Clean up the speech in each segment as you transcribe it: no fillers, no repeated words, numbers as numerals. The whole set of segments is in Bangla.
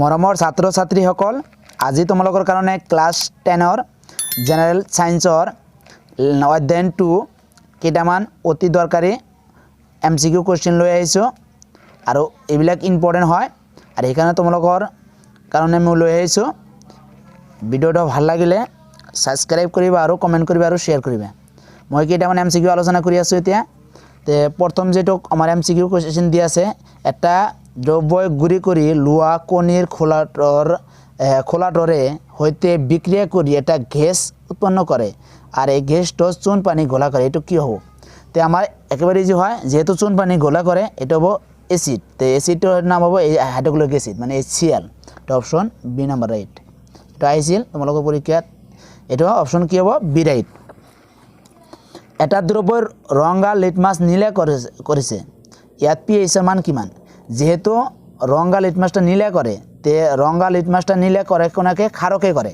মৰমৰ ছাত্ৰ ছাত্ৰীসকল, আজি তোমালোকৰ কাৰণে ক্লাছ 10ৰ জেনেৰেল সায়েন্সৰ অধ্যায় 2 কেইটামান অতি দৰকাৰী MCQ কোৱেশ্চন লৈ আহিছো আৰু এইবিলাক ইম্পৰ্টেন্ট হয় আৰু সেইকাৰণে তোমালোকৰ কাৰণে মই লৈ আহিছো। ভিডিওটো ভাল লাগিলে সাবস্ক্ৰাইব কৰিবা আৰু কমেন্ট কৰিবা আৰু শেয়াৰ কৰিবা। মই কেইটামান MCQ আলোচনা কৰি আছো এতিয়া। তে প্ৰথম যেটো আমাৰ MCQ কোৱেশ্চন দি আছে, এটা দ্ৰব্য গুৰি কৰি লোৱা কণীৰ খোলাটৰে হইতে বিক্রিয়া কৰি এটা গ্যাস উৎপন্ন কৰে আর এই গ্যাসটো চুন পানী গলা করে, এটা কি হবে? তে আমার একেবারে ইজি হয়, যেহেতু চুন পানী গলা করে এটা হবো অ্যাসিড। তে অ্যাসিডটার নাম হবো হাইড্রোক্লোরিক অ্যাসিড মানে HCl। এটা অপশন বি নাম্বার রাইট। এটা আইছিল তোমালোকৰ পৰীক্ষাত, এটা অপশন কি হবো? B right. এটা দ্রব্যৰ ৰঙা লিটমাছ নীলা কৰিছে, ইয়াত pH মান কিমান? যেহেতু রঙা লিটমাসটা নীলা করে, তে রঙা লিটমাসটা নীলা করে কোনাকে ক্ষারকে করে।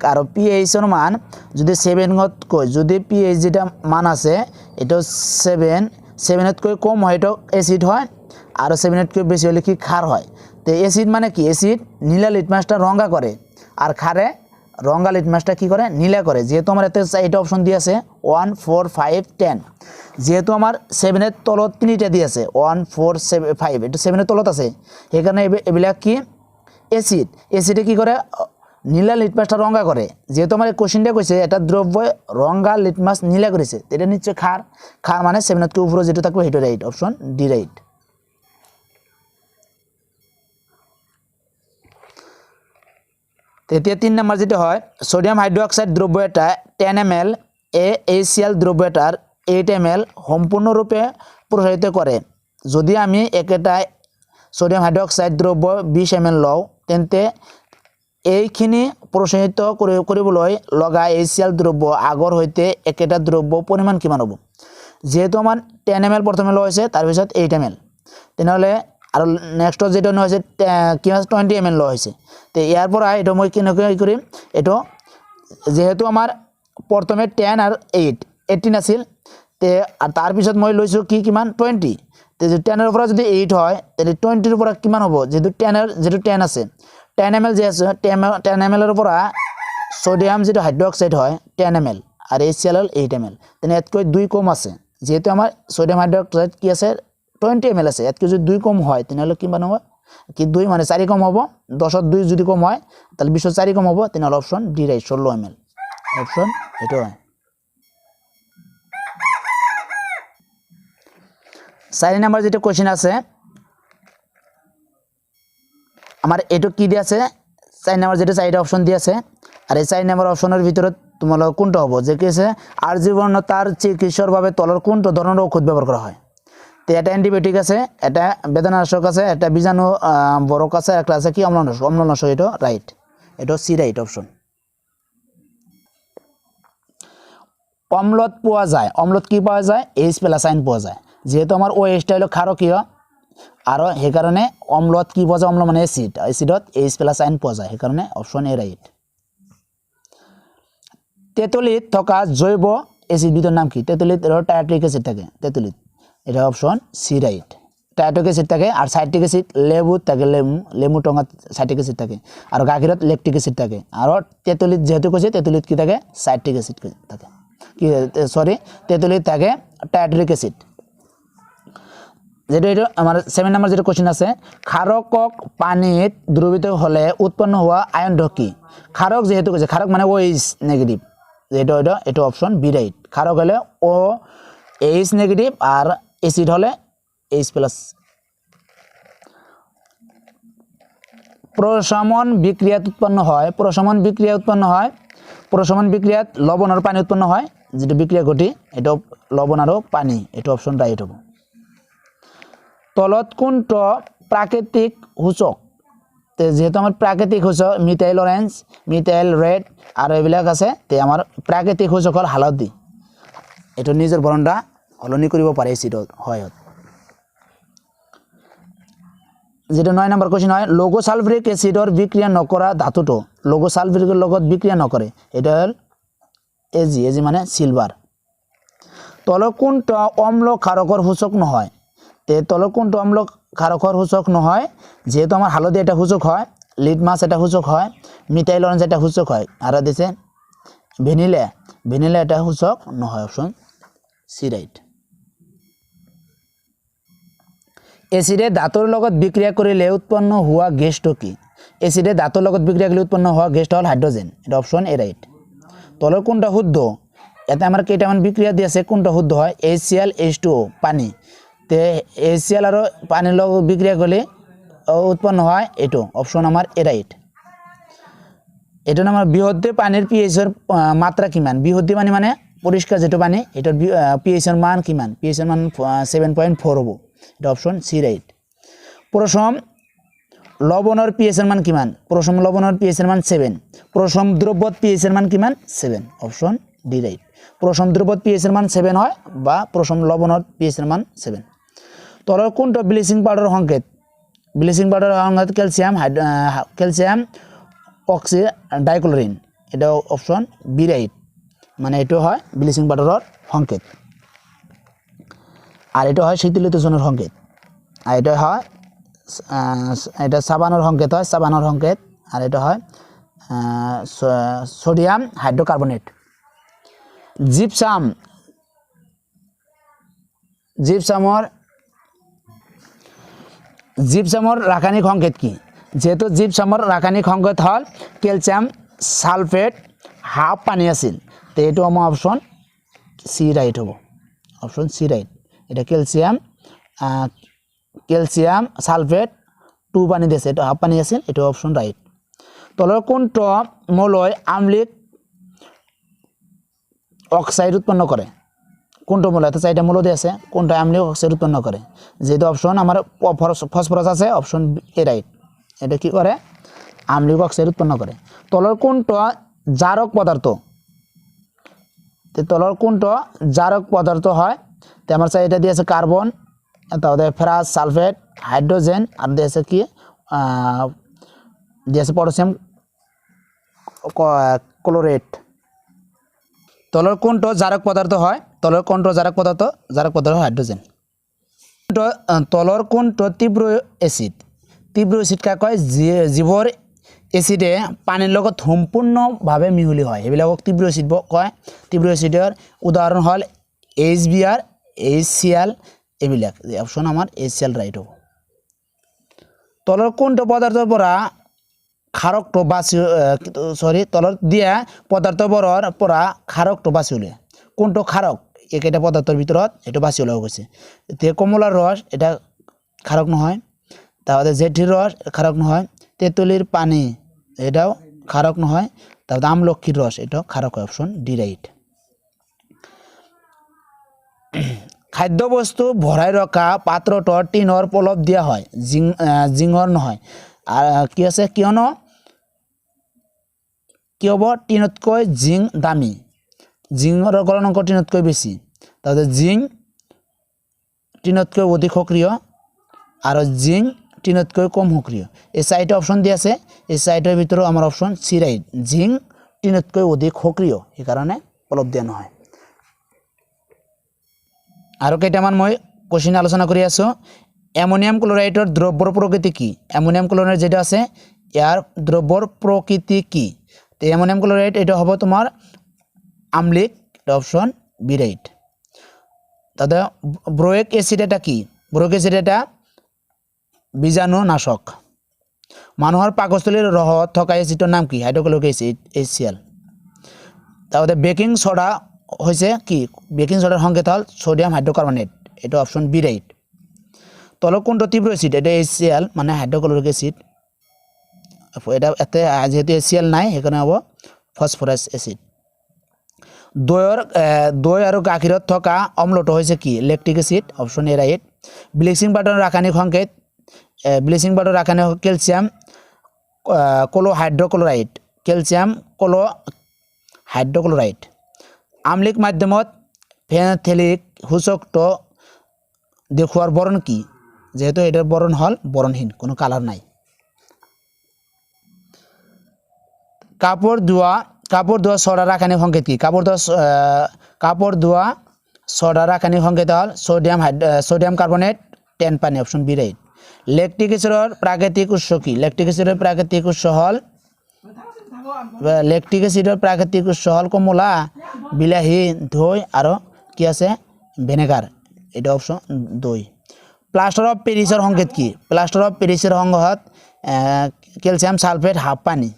কারণ pH এর মান যদি 7 কই, যদি pH যেটা মান আছে এটা 7 কই কম হয় এটা অ্যাসিড হয়, আর 7 কই বেশি হলে কি ক্ষার হয়। তো অ্যাসিড মানে কি? অ্যাসিড নীলা লিটমাসটা রঙা করে আর ক্ষারে রঙা লিটমাসটা কি করে? নীলা করে। যেহেতু আমার এতে এটা অপশন দিয়ে আছে 1 4 5 10, যেহেতু আমার 7 এর তলত তিনটা দিয়ে আছে 1 4 5, এটা 7 এর তলত আছে, এখানে এবিলাক কি অ্যাসিড। অ্যাসিডে কি করে? নীলা লিটমাসটা রঙা করে। যেহেতু আমার কোশ্চেনটা কইছে এটা দ্রব্য রঙা লিটমাস নীলা করেছে, এটা নিশ্চয় ক্ষার। ক্ষার মানে 7 এর উপরে যেটা থাকবে সেটা রাইট, অপশন ডি রাইট। তৃতীয় 3 নাম্বার যেটা হয়, সোডিয়াম হাইড্রোক্সাইড দ্রব্য এটা 10 ml এ HCl দ্রব্য এটার 8 ml সম্পূর্ণরূপে প্রসারিত করে। যদি আমি একটা সোডিয়াম হাইড্রোক্সাইড দ্রব্য 20 ml লও, তেন্তে এইখিনি প্রসারিত কৰিবলৈ লগা HCl দ্রব্য আগৰ হইতে একেটা দ্রব্য পরিমাণ কিমান হ'ব? যেহেতু আমার 10 ml প্রথমে লওয়া হয়েছে, তার পিছত 8 ml, তেনেহলে আর নেক্সট যেটা নেওয়া হয়েছে কি 20 ml লওয়া হয়েছে। তো ইয়ার পর এটা মই কি করিম, এটা যেহেতু আমার প্রথমে 10 আর 18 আছিল, তে আর তার পিছত মই লৈছো কি কিমান 20। তে 10 এর উপর যদি 8 হয় তাহলে 20 এর উপর কিমান হ'ব? যেহেতু 10 এর যেটা 10 আছে 10 ml যে আছে 10 ml এর উপর সোডিয়াম যেটা হাইড্রোক্সাইড হয় 10 ml আর HCl 8 ml, তেনে এতকৈ 2 কম আছে। যেহেতু আমার সোডিয়াম হাইড্রোক্সাইড কি আছে 20 ml আছে, এতকৈ যদি 2 কম হয় তেনেহলে কিমান হ'ব? কি 2 মানে 4 কম হ'ব। 10 এর 2 যদি কম হয় তাহলে 20 এর 4 কম হ'ব, তেনেহলে option D right 16 ml, option এটা হয়। 4 নাম্বার যেটা কোশ্চেন আছে আমার এটা কি দিয়ে আছে? 4 নাম্বার যেটা 4টা অপশন দিয়ে আছে, আর এই 4 নাম্বার অপশনের ভিতরে তোমালোক কোনটা হ'ব? যে কি আছে আজীবনতার চিকিৎসার ভাবে তলৰ কোনটা ধরনের ঔষধ ব্যবহার করা হয়? তো এটা অ্যান্টিবায়োটিক আছে, এটা বেদনানাশক আছে, এটা বীজাণু বরক আছে, একটা আছে কি অম্লনাশক। অম্লনাশক এটা রাইট, এটা সি রাইট অপশন। অম্লত পোৱা যায়, অম্লত কি পাওয়া যায়? H+ পোৱা যায়। যেহেতু আমার OH হলো ক্ষারকীয় আর সেই কারণে অম্লত কি পাওয়া যায়? অম্ল মানে অ্যাসিড, অ্যাসিডত H+ পোৱা যায়, সেই কারণে অপশন এ রাইট। তেঁতুলিত থকা জৈব অ্যাসিডবিধৰ নাম কি? তেঁতুলিত টায়াট্রিক অ্যাসিড থাকে, তেঁতুলিত, এটা অপশন সি রাইট। টায়াট্রিক অ্যাসিড থাকে আর সাইট্রিক অ্যাসিড লেবুত থাকে, লেমু টঙাত সাইট্রিক অ্যাসিড থাকে আর গাখীৰত ল্যাকটিক অ্যাসিড থাকে। আর তেঁতুলিত যেহেতু কৈছে তেঁতুলিত কি থাকে? সাইট্রিক অ্যাসিড থাকে, কি সরি তেঁতুলিত থাকে টায়াট্রিক অ্যাসিড। যেটা এটা আমার 7 নাম্বার যেটা কোশ্চেন আছে, ক্ষারকক পানিত দ্রবীভূত হলে উৎপন্ন হওয়া আয়ন কি? ক্ষারক যেহেতু কৈছে, ক্ষারক মানে OH নেগেটিভ, এটা অপশন বি রাইট। ক্ষারক হলে OH নেগেটিভ আর অ্যাসিড হলে H+। প্রশমন বিক্রিয়াত উৎপন্ন হয়, প্রশমন বিক্রিয়া উৎপন্ন হয়, প্রশমন বিক্রিয়াত লবণ আর পানি উৎপন্ন হয়, যেটা বিক্রিয়া ঘটি এটা লবণ আর পানি, এটা অপশন রাইট হবে। তলত কোনটো প্রাকৃতিক সূচক? যেহেতু আমার প্রাকৃতিক সূচক মিথাইল অরেঞ্জ, মিথাইল রেড আর এইবিলাক আছে, তে আমার প্রাকৃতিক সূচক হল হালধি, এটা নিজের বর্ণটা সলনি কৰিব পাৰে এচিডত হয়। যেটা 9 নাম্বার কোশ্চেন হয়, লঘু সালফিউরিক এসিডর বিক্রিয়া নকরা ধাতুটো লঘু সালফিউরিকের লগত বিক্রিয়া নকরে, এটা হল এজি, এজি মানে সিলভার। তলৰ কোনটো অম্ল ক্ষারকৰ সূচক নহয়? তে তলৰ কোনটো অম্ল ক্ষারকৰ সূচক নহয়? যেহেতু আমার হালধি এটা সূচক হয়, লিটমাস এটা সূচক হয়, মিথাইল অরেঞ্জ এটা সূচক হয়, আর দিছে ভ্যানিলা এটা সূচক নহয়, অপশন সি রাইট। এসিডে ধাতুৰ লগত বিক্রিয়া কৰিলে উৎপন্ন হোৱা গেছটো কি? এসিডে ধাতুৰ লগত বিক্রিয়া কৰিলে উৎপন্ন হোৱা গেছটো হ'ল হাইড্রোজেন, এটা অপশন এ রাইট। তলৰ কোনটা শুদ্ধ? ইয়াতে আমাৰ কেইটামান বিক্রিয়া দি আছে, কোনটা শুদ্ধ হয়? HCl H2O পানী, তে HCl আৰু পানীৰ লগত বিক্রিয়া কৰিলে উৎপন্ন হয় এইটো, অপশন আমাৰ এ রাইট। এটা আমাৰ বিশুদ্ধ পানীৰ পিএইচৰ মাত্ৰা কিমান? বিশুদ্ধ পানী মানে পরিষ্কার যেটো পানী, এটার পিএইচৰ মান কিমান? পিএইচৰ মান 7.4 হ'ব, এটা অপশন সি রাইট। প্রশম লবণৰ পিএইচৰ মান কিমান? প্রশম লবণৰ পিএইচৰ মান 7, প্রশম দ্রব্যত পিএইচৰ মান কিমান? 7, অপশন ডি রাইট। প্রশম দ্রব্যত পিএইচৰ মান 7 হয় বা প্রশম লবণৰ পিএইচৰ মান 7। তলৰ কোনটো ব্লিচিং পাউডাৰৰ সংকেত? ব্লিচিং পাউডাৰৰ সংকেত ক্যালসিয়াম অক্সি ডাইক্লোরিন, এটা অপশন বি রাইট, মানে এটা হয় ব্লিচিং পাউডাৰৰ সংকেত। আর এটা হয় শীতলীকরণের সংকেত, আর এটা হয় এটা সাবানের সংকেত হয়, সাবানের সংকেত, আর এটা হয় সোডিয়াম হাইড্রোকার্বনেট। জিপসামৰ রাসায়নিক সংকেত কি? যেহেতু জিপসামৰ রাসায়নিক সংকেত হল ক্যালসিয়াম সালফেট হাফ পানি আছিল, তো এইটো আমার অপশন সি রাইট হব, অপশন সি রাইট। এটা ক্যালসিয়াম সালফেট 2 পানি দিয়েছে, এটা হাফ পানি আছিল, এটা অপশন রাইট। তলৰ কোনটো মৌলই আম্লিক অক্সাইড উৎপন্ন করে? কোনটো মৌল? এটা 4টা মৌল দিয়ে আছে, কোনটা আম্লিক অক্সাইড উৎপন্ন করে? যেহেতু অপশন আমার ফসফরাস আছে, অপশন এ রাইট। এটা কি করে? আম্লিক অক্সাইড উৎপন্ন করে। তলৰ কোনটো জারক পদার্থ? তলৰ কোনটো জারক পদার্থ হয়? তো আমার এটা দিয়ে আছে কার্বন, তারপরে ফেরাস সালফেট হাইড্রোজেন, আর দিয়ে আছে কি দিয়ে আছে পটাশিয়াম ক্লোরেট। তলৰ কোনটো জারক পদার্থ হয়? তলৰ কোনটো জারক পদার্থ হাইড্রোজেন। তলৰ কোনটো তীব্র এসিড? তীব্র এসিড কাক কয়? জীবর এসিডে পানির লগত সম্পূর্ণভাবে মিহলি হয়, এইবিলাকক তীব্র এসিড কয়। তীব্র এসিডের উদাহরণ হল HBr HCl, এইবিলাক। অপশন আমার HCl রাইট হব। তলৰ কোনটো পদার্থৰ পৰা ক্ষারকটো বাছি তলৰ দিয়া পদার্থবোৰৰ পৰা ক্ষারকটো বাছি উলিয়ায়? কোনটো ক্ষারক? একেটা পদার্থৰ ভিতৰত এটা বাছি উলিওয়া গৈছে। এতিয়া কমলাৰ রস এটা ক্ষারক নহয়, তারপরে জেঠির রস ক্ষারক নহয়, তেঁতুলির পানি এটাও ক্ষারক নহয়, তারপরে আমলক্ষীর রস এটাও ক্ষারক হয়, অপশন ডি রাইট। খাদ্যবস্তু ভৰাই ৰখা পাত্ৰটো টিনৰ পলপ দিয়া হয়, জিঙৰ নহয়। আর কি আছে? কিয়নো কি হব? টিনতকৈ জিং দামী, জিঙৰ গলনাঙ্ক টিনতকৈ বেশি, তাহলে জিং টিনতকৈ অধিক সক্রিয়, আর জিং টিনতকৈ কম সক্রিয়। এই 4টা অপশন দিয়ে আছে, এই 4টার ভিতরে আমার অপশন সি রাইট। জিং টিনতকৈ অধিক সক্রিয়, এই কারণে পলপ দিয়া নহয়। আৰু কেইটামান মই কোশ্চিন আলোচনা কৰি আছো। অ্যামোনিয়াম ক্লোরাইডৰ দ্ৰব্যৰ প্ৰকৃতি কি? অ্যামোনিয়াম ক্লোরাইড যেটা আছে ইয়াৰ দ্ৰব্যৰ প্ৰকৃতি কি? তো অ্যামোনিয়াম ক্লোরাইড এটা হ'ব তোমার আম্লিক, অপশন বি রাইট। তাতে ব্রোইক অ্যাসিড এটা কি? ব্রোইক অ্যাসিড এটা বীজাণুনাশক। মানুহৰ পাকস্থলীৰ ৰসত থকা এচিডৰ নাম কি? হাইড্ৰক্লোৰিক এচিড HCl। তারপরে বেকিং সোডা হয়েছে কি? বেকিং সোডার সংকেত হল সোডিয়াম হাইড্রোকার্বনেট, এটা অপশন বি রাইট। তলৰ কোনটো তীব্র এসিড? এটা HCl মানে হাইড্রোক্লোরিক এসিড, এটা এতে যেহেতু HCl নাই সেইকাৰণে হ'ব ফসফরাস এসিড। দই আৰু গাখীৰত থকা অম্লটো হৈছে কি? Lactic acid, option A right. Bleaching পাউডাৰৰ ৰাসায়নিক সংকেত? ব্লিচিং পাউডাৰ রাসায়নিক ক্যালসিয়াম ক্লোহাইড্রোক্লোরাইড, ক্যালসিয়াম হাইড্রোক্লোরাইড। আম্লিক মাধ্যমত ফেনথেলিক সূচকটো দেখুৱাৰ বৰণ কি? যেহেতু এটার বরণ হল বরণহীন, কোনো কালার নাই। কাপড় ধোয়া সোডা রাসায়নিক সংকেত কি? কাপড় ধোয়া সোডা রাসায়নিক সংকেত হল সোডিয়াম কার্বনেট 10 পানি, অপশন বি রাইট। ল্যাকটিক অ্যাসিডৰ প্ৰাকৃতিক উৎস কি ল্যাকটিক অ্যাসিডৰ প্ৰাকৃতিক উৎস হল ল্যাকটিক অ্যাসিডৰ প্ৰাকৃতিক উৎস হল কমলা বিলাহী দই আৰু কি আছে ভিনেগাৰ এটা অপশন 2 প্লাস্টার অফ প্যারিসের সংকেত কি প্লাস্টার অফ প্যারিসের সংঘত ক্যালসিয়াম সালফেট হাফ পানি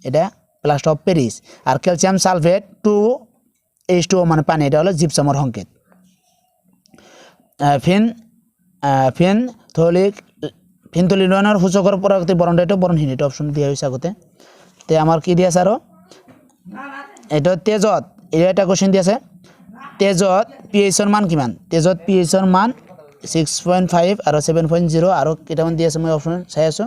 এটা প্লাস্টার অফ প্যারিস আর ক্যালসিয়াম সালফেট 2H2O মানে পানি এটা হলো জিপসামের সংকেত ফিনথলিনৰ সূচকৰ পৰৱৰ্তী বৰণটো এটা বৰণহীন এটা অপশন দিয়া হৈছে আগতে তে আমাৰ কি দিয়া আছে আৰু এটা তেজত এটা কোশ্চেন দিয়া আছে তেজত pH-ৰ মান কিমান তেজত pH-ৰ মান 6.5 আৰু 7.0 আৰু কেইটামান দিয়া আছে মই অপশন চাই আছো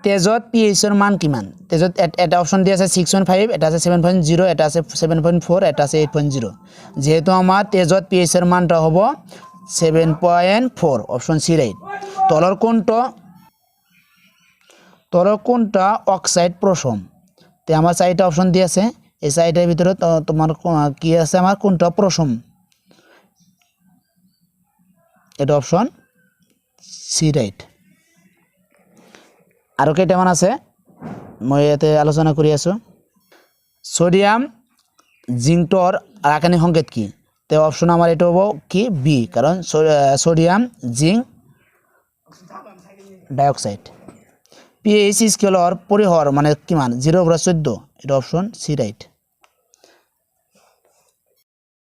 তেজত pH-ৰ মান কিমান তেজত এটা অপশন দিয়া আছে 6.5 এটা আছে 7.0 এটা আছে 7.4 এটা আছে 8.0 যেহেতু আমাৰ তেজত pH-ৰ মানটা হ'ব 7.4 অপশন সি রাইট তলৰ কোনটা অক্সাইড প্ৰথম তে আমাৰ চাৰিটা অপশন দিয়া আছে এই চাৰিটাৰ ভিতৰত তোমাৰ কি আছে আমাৰ কোনটা প্ৰথম এটা অপশন সি রাইট আৰু কেইটামান আছে মই ইয়াতে আলোচনা কৰি আছো সোডিয়াম জিংকৰ ৰাসায়নিক সংকেত কি তে অপশন আমাৰ এটা হ'ব কি বি কাৰণ সোডিয়াম জিংক ডাইঅক্সাইড pH স্কেলৰ পৰিসৰ মানে কিমান 0 পৰা 14 এটা অপশন সি রাইট